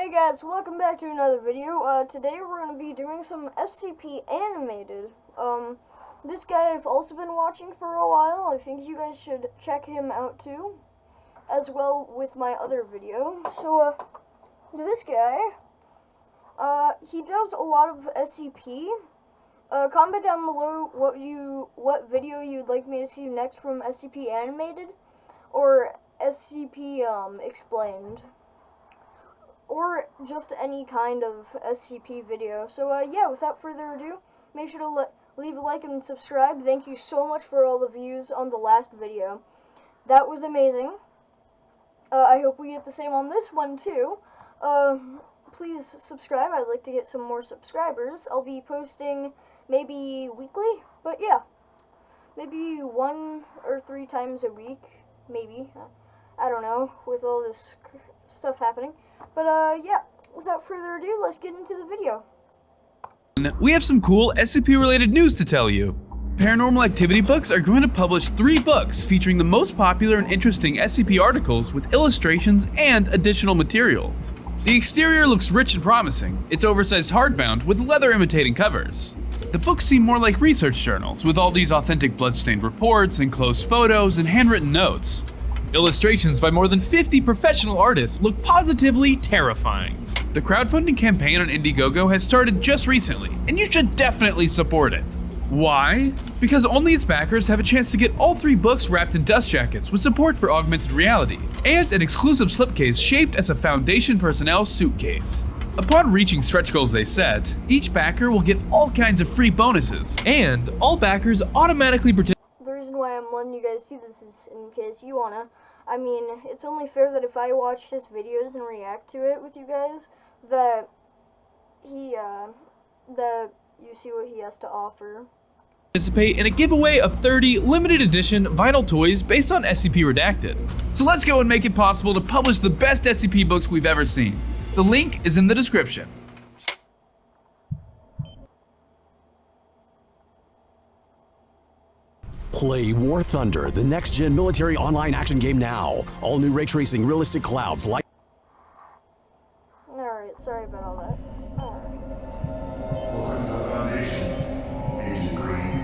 Hey guys, welcome back to another video. Today we're going to be doing some SCP animated. This guy I've also been watching for a while. I think you guys should check him out too, as well with my other video. So, this guy, he does a lot of SCP. Comment down below what video you'd like me to see next from SCP animated, or SCP, explained. Or just any kind of SCP video. So, yeah, without further ado, make sure to leave a like and subscribe. Thank you so much for all the views on the last video. That was amazing. I hope we get the same on this one, too. Please subscribe. I'd like to get some more subscribers. I'll be posting maybe weekly, but yeah. Maybe 1 or 3 times a week, maybe. I don't know, with all this stuff happening. But, yeah, without further ado, let's get into the video. We have some cool SCP-related news to tell you. Paranormal Activity Books are going to publish 3 books featuring the most popular and interesting SCP articles with illustrations and additional materials. The exterior looks rich and promising. It's oversized hardbound with leather imitating covers. The books seem more like research journals, with all these authentic bloodstained reports, enclosed photos, and handwritten notes. Illustrations by more than 50 professional artists look positively terrifying. The crowdfunding campaign on Indiegogo has started just recently, and you should definitely support it. Why? Because only its backers have a chance to get all 3 books wrapped in dust jackets with support for augmented reality, and an exclusive slipcase shaped as a Foundation personnel suitcase. Upon reaching stretch goals they set, each backer will get all kinds of free bonuses, and all backers automatically participate. The reason why I'm letting you guys see this is in case you wanna. I mean, it's only fair that if I watch his videos and react to it with you guys, that you see what he has to offer. Participate in a giveaway of 30 limited edition vinyl toys based on SCP Redacted. So let's go and make it possible to publish the best SCP books we've ever seen. The link is in the description. Play War Thunder, the next-gen military online action game now. All new ray tracing, realistic clouds, light. Alright, sorry about all that. Welcome to the Foundation, Agent Green.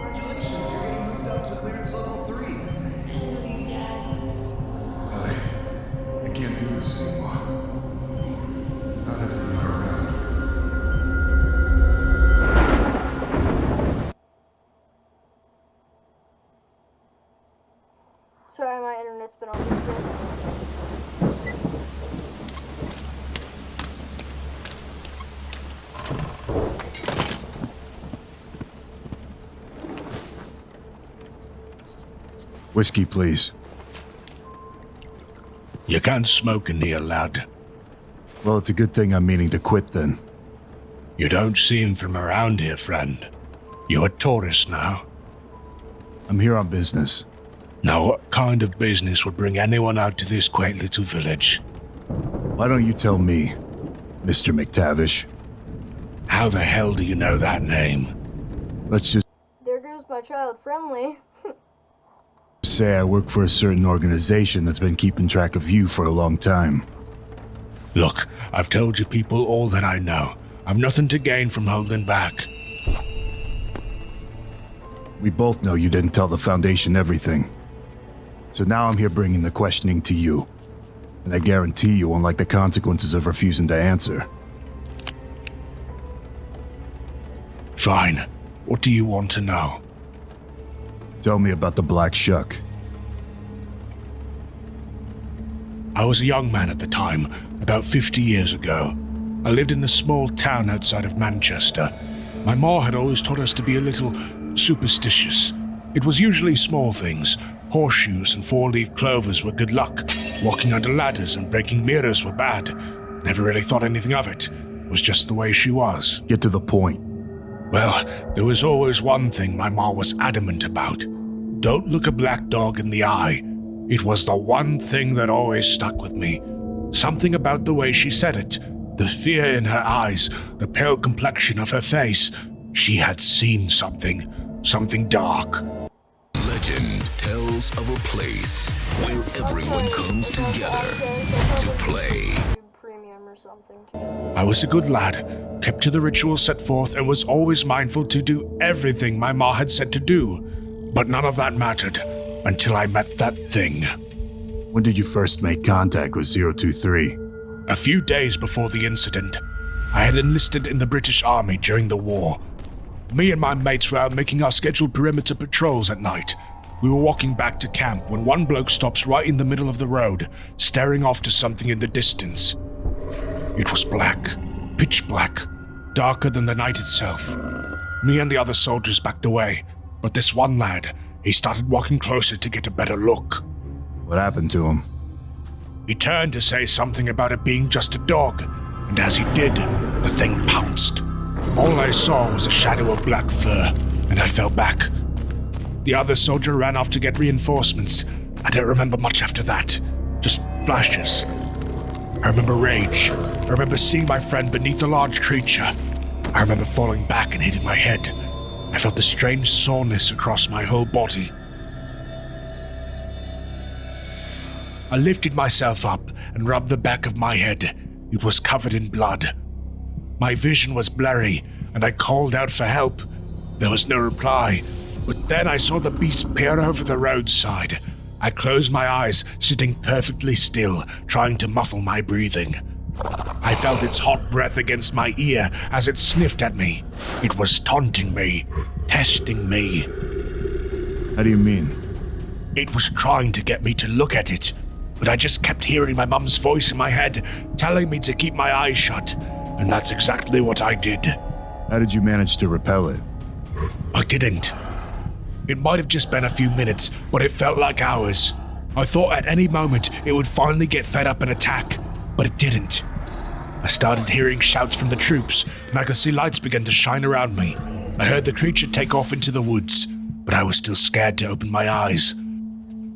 Congratulations, you're getting moved up to clearance level 3. He's dead. I can't do this anymore. Not if you're not around. Sorry, my internet's been on defense. Whiskey, please. You can't smoke in here, lad. Well, it's a good thing I'm meaning to quit then. You don't seem from around here, friend. You're a tourist now. I'm here on business. Now, what kind of business would bring anyone out to this quaint little village? Why don't you tell me, Mr. McTavish? How the hell do you know that name? Let's just There goes my child friendly. say I work for a certain organization that's been keeping track of you for a long time. Look, I've told you people all that I know. I've nothing to gain from holding back. We both know you didn't tell the Foundation everything. So now I'm here bringing the questioning to you. And I guarantee you won't like the consequences of refusing to answer. Fine. What do you want to know? Tell me about the Black Shuck. I was a young man at the time, about 50 years ago. I lived in a small town outside of Manchester. My ma had always taught us to be a little superstitious. It was usually small things. Horseshoes and 4-leaf clovers were good luck. Walking under ladders and breaking mirrors were bad. Never really thought anything of it. It was just the way she was. Get to the point. Well, there was always one thing my ma was adamant about. Don't look a black dog in the eye. It was the one thing that always stuck with me. Something about the way she said it. The fear in her eyes, the pale complexion of her face. She had seen something dark. legend tells of a place where everyone comes together to play. Premium or something. I was a good lad, kept to the rituals set forth, and was always mindful to do everything my ma had said to do. But none of that mattered until I met that thing. When did you first make contact with 023? A few days before the incident, I had enlisted in the British Army during the war. Me and my mates were out making our scheduled perimeter patrols at night. We were walking back to camp when one bloke stops right in the middle of the road, staring off to something in the distance. It was black, pitch black, darker than the night itself. Me and the other soldiers backed away, but this one lad, he started walking closer to get a better look. What happened to him? He turned to say something about it being just a dog, and as he did, the thing pounced. All I saw was a shadow of black fur, and I fell back. The other soldier ran off to get reinforcements. I don't remember much after that, just flashes. I remember rage. I remember seeing my friend beneath a large creature. I remember falling back and hitting my head. I felt a strange soreness across my whole body. I lifted myself up and rubbed the back of my head. It was covered in blood. My vision was blurry, and I called out for help. There was no reply, but then I saw the beast peer over the roadside. I closed my eyes, sitting perfectly still, trying to muffle my breathing. I felt its hot breath against my ear as it sniffed at me. It was taunting me, testing me. How do you mean? It was trying to get me to look at it, but I just kept hearing my mum's voice in my head, telling me to keep my eyes shut, and that's exactly what I did. How did you manage to repel it? I didn't. It might have just been a few minutes, but it felt like hours. I thought at any moment it would finally get fed up and attack, but it didn't. I started hearing shouts from the troops, and I could see lights begin to shine around me. I heard the creature take off into the woods, but I was still scared to open my eyes.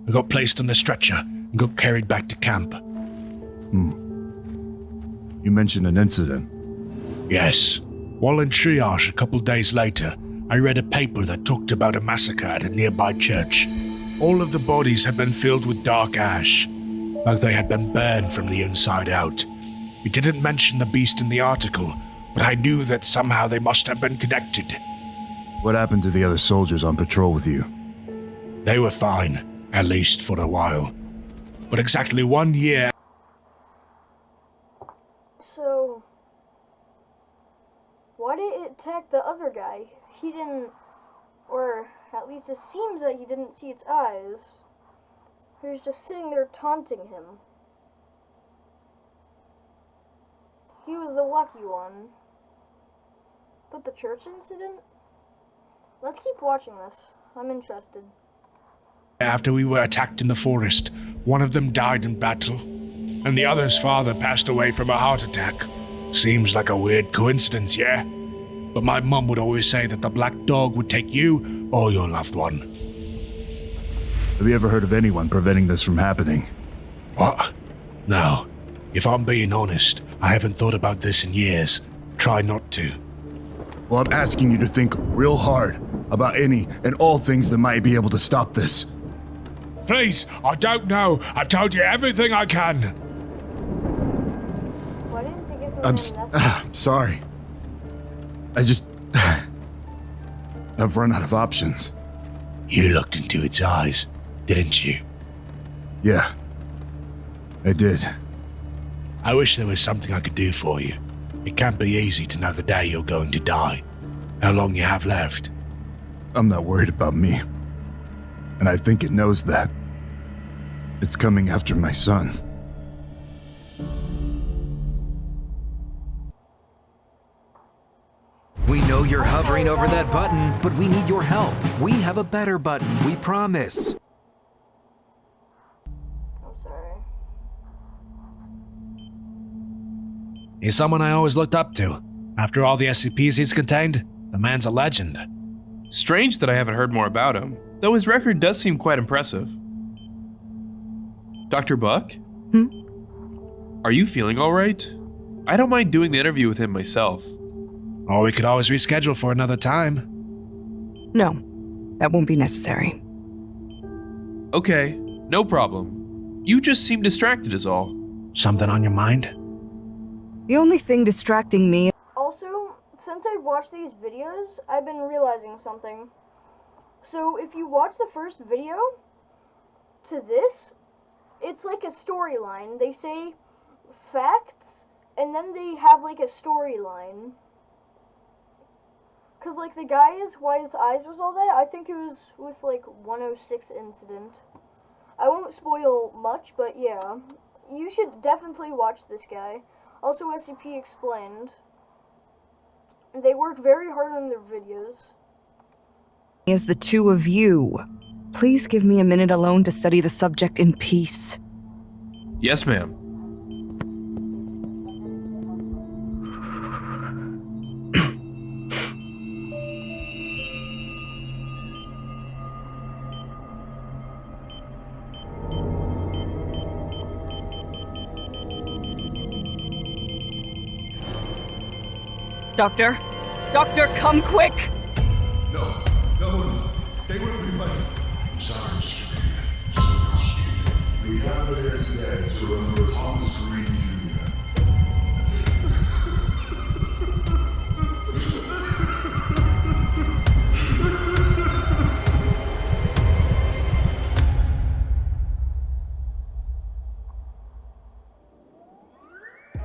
I got placed on a stretcher and got carried back to camp. You mentioned an incident. Yes. While in triage a couple days later, I read a paper that talked about a massacre at a nearby church. All of the bodies had been filled with dark ash, like they had been burned from the inside out. It didn't mention the beast in the article, but I knew that somehow they must have been connected. What happened to the other soldiers on patrol with you? They were fine, at least for a while. But exactly 1 year... So, why did it attack the other guy? He didn't, or at least it seems that he didn't see its eyes. He was just sitting there taunting him. He was the lucky one. But the church incident? Let's keep watching this. I'm interested. After we were attacked in the forest, one of them died in battle, and the other's father passed away from a heart attack. Seems like a weird coincidence, yeah? But my mum would always say that the black dog would take you or your loved one. Have you ever heard of anyone preventing this from happening? What? No. If I'm being honest, I haven't thought about this in years. Try not to. Well, I'm asking you to think real hard about any and all things that might be able to stop this. Please, I don't know. I've told you everything I can. Why didn't they give him I'm any messages? sorry. I've run out of options. You looked into its eyes, didn't you? Yeah, I did. I wish there was something I could do for you. It can't be easy to know the day you're going to die. How long you have left. I'm not worried about me. And I think it knows that. It's coming after my son. We know you're hovering over that button, but we need your help. We have a better button, we promise. I'm sorry. He's someone I always looked up to. After all the SCPs he's contained, the man's a legend. Strange that I haven't heard more about him, though his record does seem quite impressive. Dr. Buck? Are you feeling alright? I don't mind doing the interview with him myself. Or we could always reschedule for another time. No, that won't be necessary. Okay, no problem. You just seem distracted is all. Something on your mind? The only thing distracting me. Also, since I've watched these videos, I've been realizing something. So if you watch the first video to this, it's like a storyline. They say facts, and then they have like a storyline. Cause like the guy's why his eyes was all that, I think it was with like 106 incident. I won't spoil much, but yeah. You should definitely watch this guy. Also SCP Explained. They work very hard on their videos. Is the two of you. Please give me a minute alone to study the subject in peace. Yes, ma'am. Doctor? Doctor, come quick! No. Stay with me, buddy. I'm sorry, Mr. Green. We gather here today to remember Thomas Green Jr.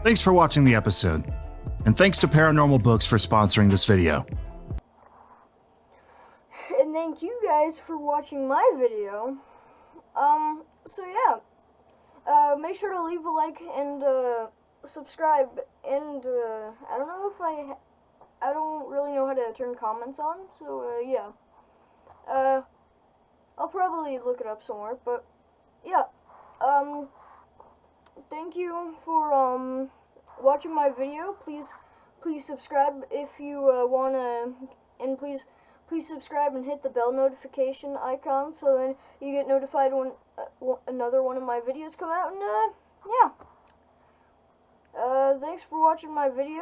Thanks for watching the episode, and thanks to Paranormal Books for sponsoring this video. And thank you guys for watching my video. So yeah. Make sure to leave a like and subscribe, and I don't know if I don't really know how to turn comments on, so yeah. I'll probably look it up somewhere, but yeah. Thank you for watching my video. Please subscribe if you wanna, and please subscribe and hit the bell notification icon so then you get notified when another one of my videos come out. And yeah. Thanks for watching my video.